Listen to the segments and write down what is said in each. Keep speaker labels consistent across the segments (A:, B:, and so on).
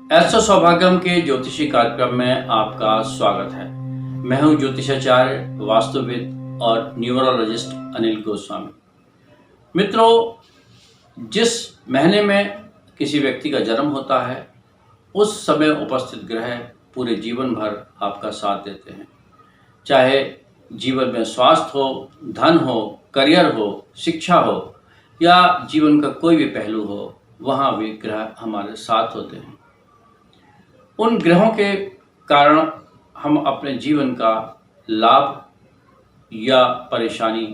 A: ऐसा सौभाग्यम के ज्योतिषी कार्यक्रम में आपका स्वागत है। मैं हूं ज्योतिषाचार्य, वास्तुविद और न्यूमरोलॉजिस्ट अनिल गोस्वामी। मित्रों, जिस महीने में किसी व्यक्ति का जन्म होता है, उस समय उपस्थित ग्रह पूरे जीवन भर आपका साथ देते हैं। चाहे जीवन में स्वास्थ्य हो, धन हो, करियर हो, शिक्षा हो या जीवन का कोई भी पहलू हो, वहाँ भी ग्रह हमारे साथ होते हैं। उन ग्रहों के कारण हम अपने जीवन का लाभ या परेशानी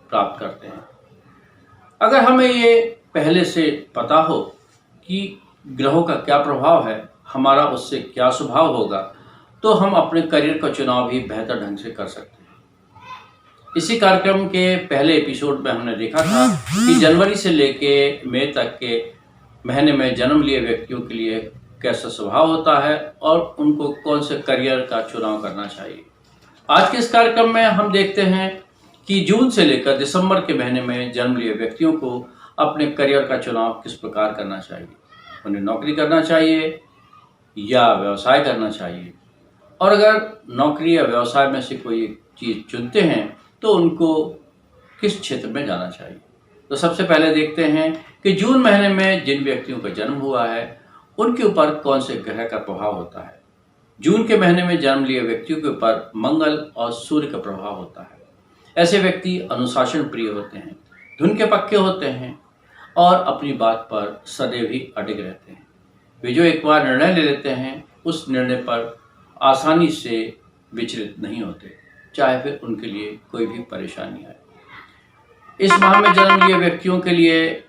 A: प्राप्त करते हैं। अगर हमें ये पहले से पता हो कि ग्रहों का क्या प्रभाव है, हमारा उससे क्या स्वभाव होगा, तो हम अपने करियर का चुनाव भी बेहतर ढंग से कर सकते हैं। इसी कार्यक्रम के पहले एपिसोड में हमने देखा था कि जनवरी से लेके मई तक के महीने में जन्म लिए व्यक्तियों के लिए कैसा स्वभाव होता है और उनको कौन से करियर का चुनाव करना चाहिए। आज के इस कार्यक्रम में हम देखते हैं कि जून से लेकर दिसंबर के महीने में जन्म लिए व्यक्तियों को अपने करियर का चुनाव किस प्रकार करना चाहिए। उन्हें नौकरी करना चाहिए या व्यवसाय करना चाहिए, और अगर नौकरी या व्यवसाय में से कोई चीज़ चुनते हैं तो उनको किस क्षेत्र में जाना चाहिए। तो सबसे पहले देखते हैं कि जून महीने में जिन व्यक्तियों का जन्म हुआ है उनके ऊपर कौन से ग्रह का प्रभाव होता है। जून के महीने में जन्म लिए व्यक्तियों के ऊपर मंगल और सूर्य का प्रभाव होता है। ऐसे व्यक्ति अनुशासन प्रिय होते हैं, धुन के पक्के होते हैं और अपनी बात पर सदैव ही अडिग रहते हैं। वे जो एक बार निर्णय ले लेते हैं, उस निर्णय पर आसानी से विचलित नहीं होते, चाहे फिर उनके लिए कोई भी परेशानी आए। इस माह में जन्म लिए व्यक्तियों के लिए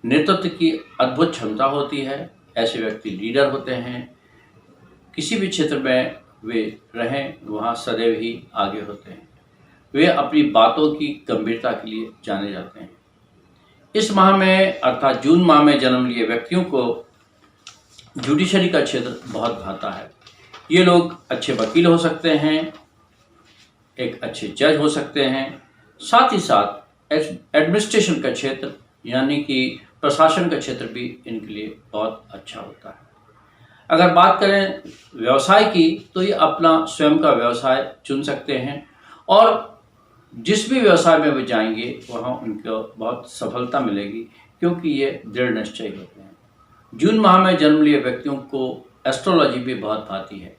A: नेतृत्व की अद्भुत क्षमता होती है। ऐसे व्यक्ति लीडर होते हैं। किसी भी क्षेत्र में वे रहें, वहाँ सदैव ही आगे होते हैं। वे अपनी बातों की गंभीरता के लिए जाने जाते हैं। इस माह में अर्थात जून माह में जन्म लिए व्यक्तियों को जुडिशरी का क्षेत्र बहुत भाता है। ये लोग अच्छे वकील हो सकते हैं, एक अच्छे जज हो सकते हैं, साथ ही साथ एडमिनिस्ट्रेशन का क्षेत्र यानी कि प्रशासन का क्षेत्र भी इनके लिए बहुत अच्छा होता है। अगर बात करें व्यवसाय की, तो ये अपना स्वयं का व्यवसाय चुन सकते हैं और जिस भी व्यवसाय में वे जाएंगे वहाँ उनको बहुत सफलता मिलेगी, क्योंकि ये दृढ़ निश्चयी होते हैं। जून माह में जन्म लिए व्यक्तियों को एस्ट्रोलॉजी भी बहुत भाती है।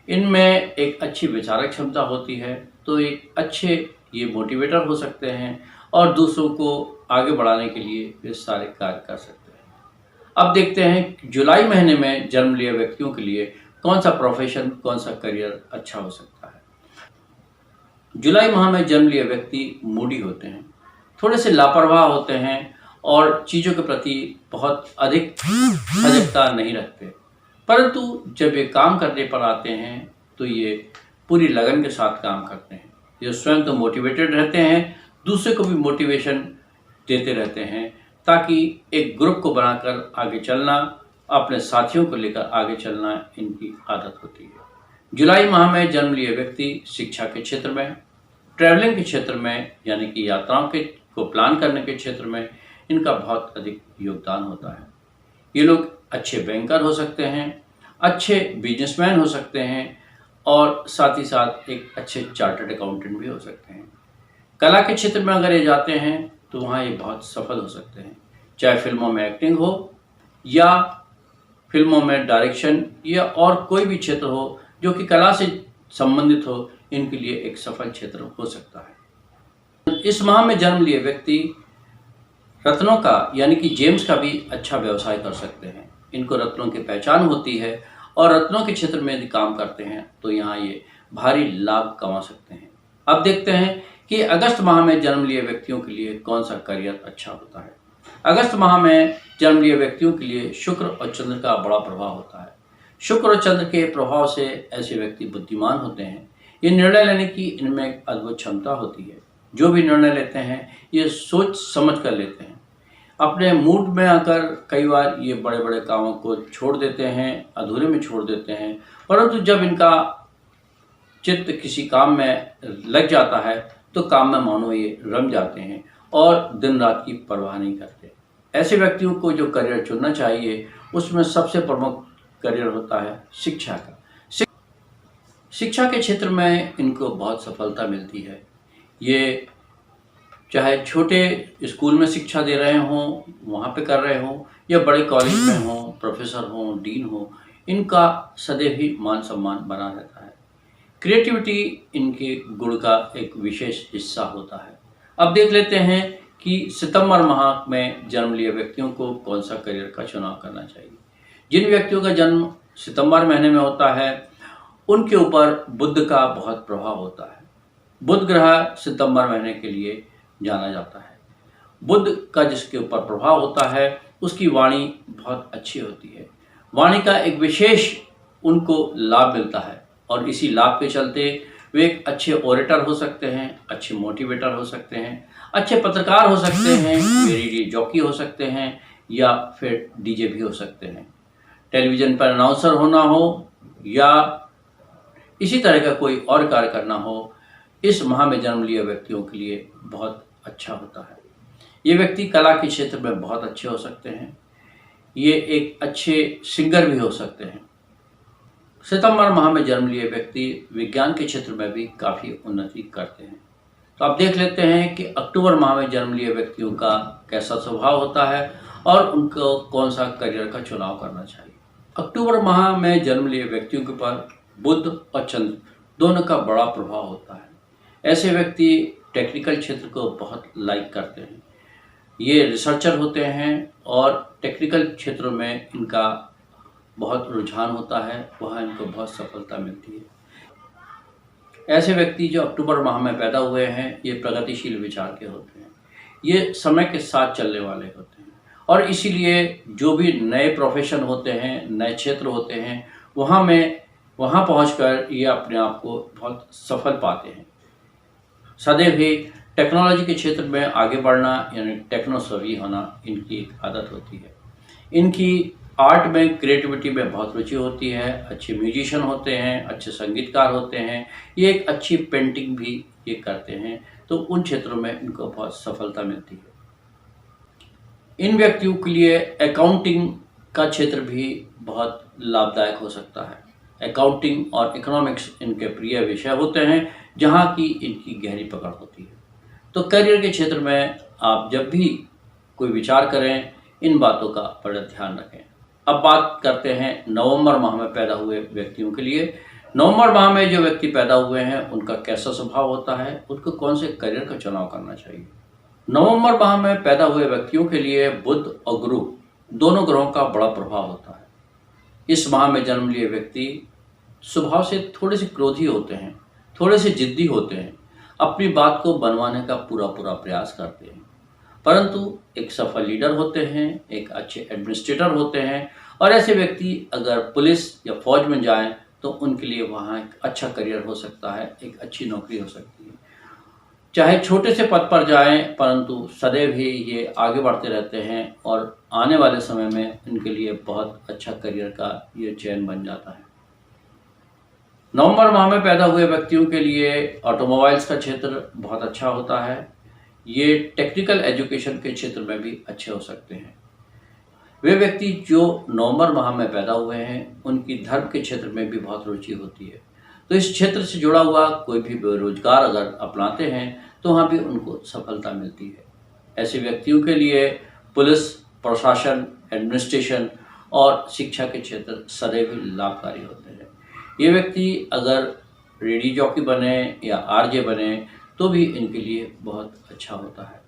A: इनमें एक अच्छी विचारक क्षमता होती है, तो एक अच्छे ये मोटिवेटर हो सकते हैं और दूसरों को आगे बढ़ाने के लिए वे सारे कार्य कर सकते हैं। अब देखते हैं जुलाई महीने में जन्म लिए व्यक्तियों के लिए कौन सा प्रोफेशन, कौन सा करियर अच्छा हो सकता है। जुलाई माह में जन्म लिए व्यक्ति मूडी होते हैं, थोड़े से लापरवाह होते हैं और चीज़ों के प्रति बहुत अधिक सजगता नहीं रखते, परंतु जब ये काम करने पर आते हैं तो ये पूरी लगन के साथ काम करते हैं। ये स्वयं तो मोटिवेटेड रहते हैं, दूसरे को भी मोटिवेशन देते रहते हैं, ताकि एक ग्रुप को बनाकर आगे चलना, अपने साथियों को लेकर आगे चलना इनकी आदत होती है। जुलाई माह में जन्म लिए व्यक्ति शिक्षा के क्षेत्र में, ट्रैवलिंग के क्षेत्र में यानी कि यात्राओं के को प्लान करने के क्षेत्र में इनका बहुत अधिक योगदान होता है। ये लोग अच्छे बैंकर हो सकते हैं, अच्छे बिजनेसमैन हो सकते हैं और साथ ही साथ एक अच्छे चार्टर्ड अकाउंटेंट भी हो सकते हैं। कला के क्षेत्र में अगर ये जाते हैं तो वहाँ ये बहुत सफल हो सकते हैं, चाहे फिल्मों में एक्टिंग हो या फिल्मों में डायरेक्शन या और कोई भी क्षेत्र हो जो कि कला से संबंधित हो, इनके लिए एक सफल क्षेत्र हो सकता है। इस माह में जन्म लिए व्यक्ति रत्नों का यानी कि जेम्स का भी अच्छा व्यवसाय कर सकते हैं। इनको रत्नों की पहचान होती है और रत्नों के क्षेत्र में यदि काम करते हैं तो यहाँ ये भारी लाभ कमा सकते हैं। अब देखते हैं कि अगस्त माह में जन्म लिए व्यक्तियों के लिए कौन सा करियर अच्छा होता है। अगस्त माह में जन्म लिए व्यक्तियों के लिए शुक्र और चंद्र का बड़ा प्रभाव होता है। शुक्र और चंद्र के प्रभाव से ऐसे व्यक्ति बुद्धिमान होते हैं। ये निर्णय लेने की इनमें एक अद्भुत क्षमता होती है। जो भी निर्णय लेते हैं ये सोच समझ कर लेते हैं। अपने मूड में आकर कई बार ये बड़े बड़े कामों को छोड़ देते हैं, अधूरे में छोड़ देते हैं, परंतु जब इनका चित्त किसी काम में लग जाता है तो काम में मानो ये रम जाते हैं और दिन रात की परवाह नहीं करते। ऐसे व्यक्तियों को जो करियर चुनना चाहिए उसमें सबसे प्रमुख करियर होता है शिक्षा का। शिक्षा के क्षेत्र में इनको बहुत सफलता मिलती है। ये चाहे छोटे स्कूल में शिक्षा दे रहे हों, वहाँ पे कर रहे हों, या बड़े कॉलेज में हों, प्रोफेसर हों, डीन हों, इनका सदैव ही मान सम्मान बना रहता है। क्रिएटिविटी इनके गुण का एक विशेष हिस्सा होता है। अब देख लेते हैं कि सितंबर माह में जन्म लिए व्यक्तियों को कौन सा करियर का चुनाव करना चाहिए। जिन व्यक्तियों का जन्म सितंबर महीने में होता है, उनके ऊपर बुध का बहुत प्रभाव होता है। बुध ग्रह सितंबर महीने के लिए जाना जाता है। बुध का जिसके ऊपर प्रभाव होता है, उसकी वाणी बहुत अच्छी होती है। वाणी का एक विशेष उनको लाभ मिलता है, और इसी लाभ के चलते वे एक अच्छे ओरेटर हो सकते हैं, अच्छे मोटिवेटर हो सकते हैं, अच्छे पत्रकार हो सकते हैं, रेडियो जॉकी हो सकते हैं, या फिर डीजे भी हो सकते हैं। टेलीविज़न पर अनाउंसर होना हो या इसी तरह का कोई और कार्य करना हो, इस माह में जन्म लिए व्यक्तियों के लिए बहुत अच्छा होता है। ये व्यक्ति कला के क्षेत्र में बहुत अच्छे हो सकते हैं। ये एक अच्छे सिंगर भी हो सकते हैं। सितंबर माह में जन्म लिए व्यक्ति विज्ञान के क्षेत्र में भी काफ़ी उन्नति करते हैं। तो आप देख लेते हैं कि अक्टूबर माह में जन्म लिए व्यक्तियों का कैसा स्वभाव होता है और उनको कौन सा करियर का चुनाव करना चाहिए। अक्टूबर माह में जन्म लिए व्यक्तियों के ऊपर बुध और चंद्र दोनों का बड़ा प्रभाव होता है। ऐसे व्यक्ति टेक्निकल क्षेत्र को बहुत लाइक करते हैं। ये रिसर्चर होते हैं और टेक्निकल क्षेत्रों में इनका बहुत रुझान होता है, वहाँ इनको बहुत सफलता मिलती है। ऐसे व्यक्ति जो अक्टूबर माह में पैदा हुए हैं, ये प्रगतिशील विचार के होते हैं। ये समय के साथ चलने वाले होते हैं, और इसीलिए जो भी नए प्रोफेशन होते हैं, नए क्षेत्र होते हैं, वहाँ पहुंचकर ये अपने आप को बहुत सफल पाते हैं। सदैव ही टेक्नोलॉजी के क्षेत्र में आगे बढ़ना, यानी टेक्नोसवी होना, इनकी एक आदत होती है। इनकी आर्ट में, क्रिएटिविटी में बहुत रुचि होती है। अच्छे म्यूजिशियन होते हैं, अच्छे संगीतकार होते हैं, ये एक अच्छी पेंटिंग भी ये करते हैं, तो उन क्षेत्रों में इनको बहुत सफलता मिलती है। इन व्यक्तियों के लिए अकाउंटिंग का क्षेत्र भी बहुत लाभदायक हो सकता है। अकाउंटिंग और इकोनॉमिक्स इनके प्रिय विषय होते हैं, जहाँ की इनकी गहरी पकड़ होती है। तो करियर के क्षेत्र में आप जब भी कोई विचार करें, इन बातों का बड़ा ध्यान रखें। अब बात करते हैं नवंबर माह में पैदा हुए व्यक्तियों के लिए। नवंबर माह में जो व्यक्ति पैदा हुए हैं, उनका कैसा स्वभाव होता है, उनको कौन से करियर का चुनाव करना चाहिए। नवंबर माह में पैदा हुए व्यक्तियों के लिए बुध और गुरु दोनों ग्रहों का बड़ा प्रभाव होता है। इस माह में जन्म लिए व्यक्ति स्वभाव से थोड़े से क्रोधी होते हैं, थोड़े से जिद्दी होते हैं, अपनी बात को बनवाने का पूरा प्रयास करते हैं, परंतु एक सफल लीडर होते हैं, एक अच्छे एडमिनिस्ट्रेटर होते हैं। और ऐसे व्यक्ति अगर पुलिस या फौज में जाएं, तो उनके लिए वहाँ एक अच्छा करियर हो सकता है, एक अच्छी नौकरी हो सकती है। चाहे छोटे से पद पर जाएं, परंतु सदैव ही ये आगे बढ़ते रहते हैं, और आने वाले समय में इनके लिए बहुत अच्छा करियर का ये चयन बन जाता है। नवंबर माह में पैदा हुए व्यक्तियों के लिए ऑटोमोबाइल्स का क्षेत्र बहुत अच्छा होता है। ये टेक्निकल एजुकेशन के क्षेत्र में भी अच्छे हो सकते हैं। वे व्यक्ति जो नवंबर माह में पैदा हुए हैं, उनकी धर्म के क्षेत्र में भी बहुत रुचि होती है। तो इस क्षेत्र से जुड़ा हुआ कोई भी बेरोजगार अगर अपनाते हैं, तो वहाँ भी उनको सफलता मिलती है। ऐसे व्यक्तियों के लिए पुलिस, प्रशासन, एडमिनिस्ट्रेशन और शिक्षा के क्षेत्र सदैव लाभकारी होते हैं। ये व्यक्ति अगर रेडियो जॉकी बने या आरजे बने, तो भी इनके लिए बहुत अच्छा होता है।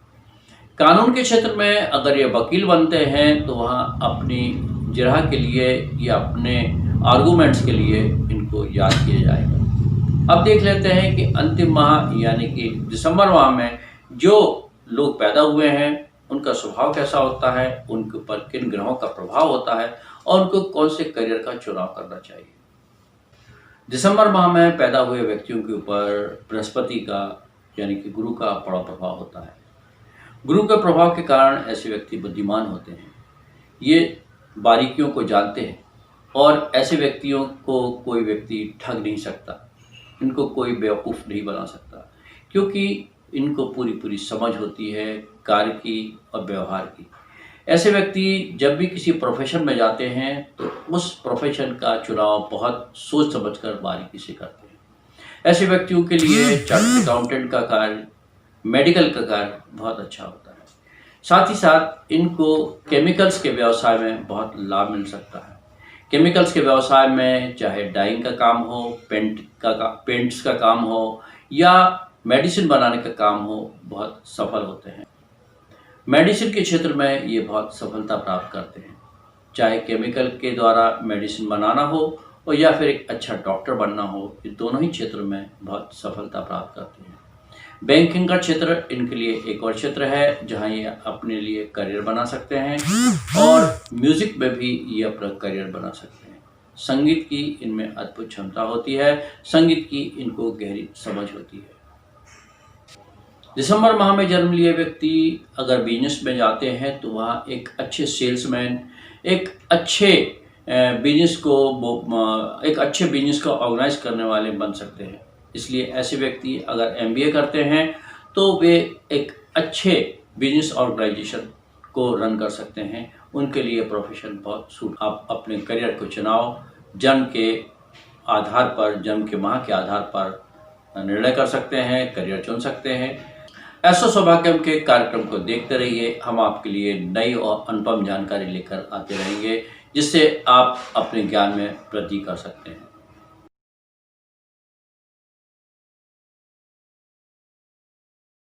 A: कानून के क्षेत्र में अगर ये वकील बनते हैं, तो वहाँ अपनी जिरह के लिए या अपने आर्गूमेंट्स के लिए इनको याद किया जाएगा। अब देख लेते हैं कि अंतिम माह यानी कि दिसंबर माह में जो लोग पैदा हुए हैं, उनका स्वभाव कैसा होता है, उनके ऊपर किन ग्रहों का प्रभाव होता है, और उनको कौन से करियर का चुनाव करना चाहिए। दिसंबर माह में पैदा हुए व्यक्तियों के ऊपर बृहस्पति का यानी कि गुरु का बड़ा प्रभाव होता है। गुरु के प्रभाव के कारण ऐसे व्यक्ति बुद्धिमान होते हैं, ये बारीकियों को जानते हैं, और ऐसे व्यक्तियों को कोई व्यक्ति ठग नहीं सकता, इनको कोई बेवकूफ़ नहीं बना सकता, क्योंकि इनको पूरी समझ होती है कार्य की और व्यवहार की। ऐसे व्यक्ति जब भी किसी प्रोफेशन में जाते हैं तो उस प्रोफेशन का चुनाव बहुत सोच समझकर बारीकी से करते हैं। ऐसे व्यक्तियों के लिए चार्टर्ड अकाउंटेंट का कार्य, मेडिकल का कार्य बहुत अच्छा होता है। साथ ही साथ इनको केमिकल्स के व्यवसाय में बहुत लाभ मिल सकता है। केमिकल्स के व्यवसाय में चाहे डाइंग का काम हो, पेंट्स का काम हो या मेडिसिन बनाने का काम हो, बहुत सफल होते हैं। मेडिसिन के क्षेत्र में ये बहुत सफलता प्राप्त करते हैं, चाहे केमिकल के द्वारा मेडिसिन बनाना हो और या फिर एक अच्छा डॉक्टर बनना हो, ये दोनों ही क्षेत्र में बहुत सफलता प्राप्त करते हैं। बैंकिंग का क्षेत्र इनके लिए एक और क्षेत्र है जहां ये अपने लिए करियर बना सकते हैं और म्यूजिक में भी ये अपना करियर बना सकते हैं। संगीत की इनमें अद्भुत क्षमता होती है, संगीत की इनको गहरी समझ होती है। दिसंबर माह में जन्म लिए व्यक्ति अगर बिजनेस में जाते हैं तो वहाँ एक अच्छे सेल्समैन, एक अच्छे बिजनेस को ऑर्गेनाइज करने वाले बन सकते हैं। इसलिए ऐसे व्यक्ति अगर एमबीए करते हैं तो वे एक अच्छे बिजनेस ऑर्गेनाइजेशन को रन कर सकते हैं। उनके लिए प्रोफेशन बहुत सूट। आप अपने करियर को चुनाव जन्म के माह के आधार पर निर्णय कर सकते हैं, करियर चुन सकते हैं। एस्ट्रो सौभाग्यम के कार्यक्रम को देखते रहिए। हम आपके लिए नई और अनुपम जानकारी लेकर आते रहेंगे जिससे आप अपने ज्ञान में वृद्धि कर सकते हैं।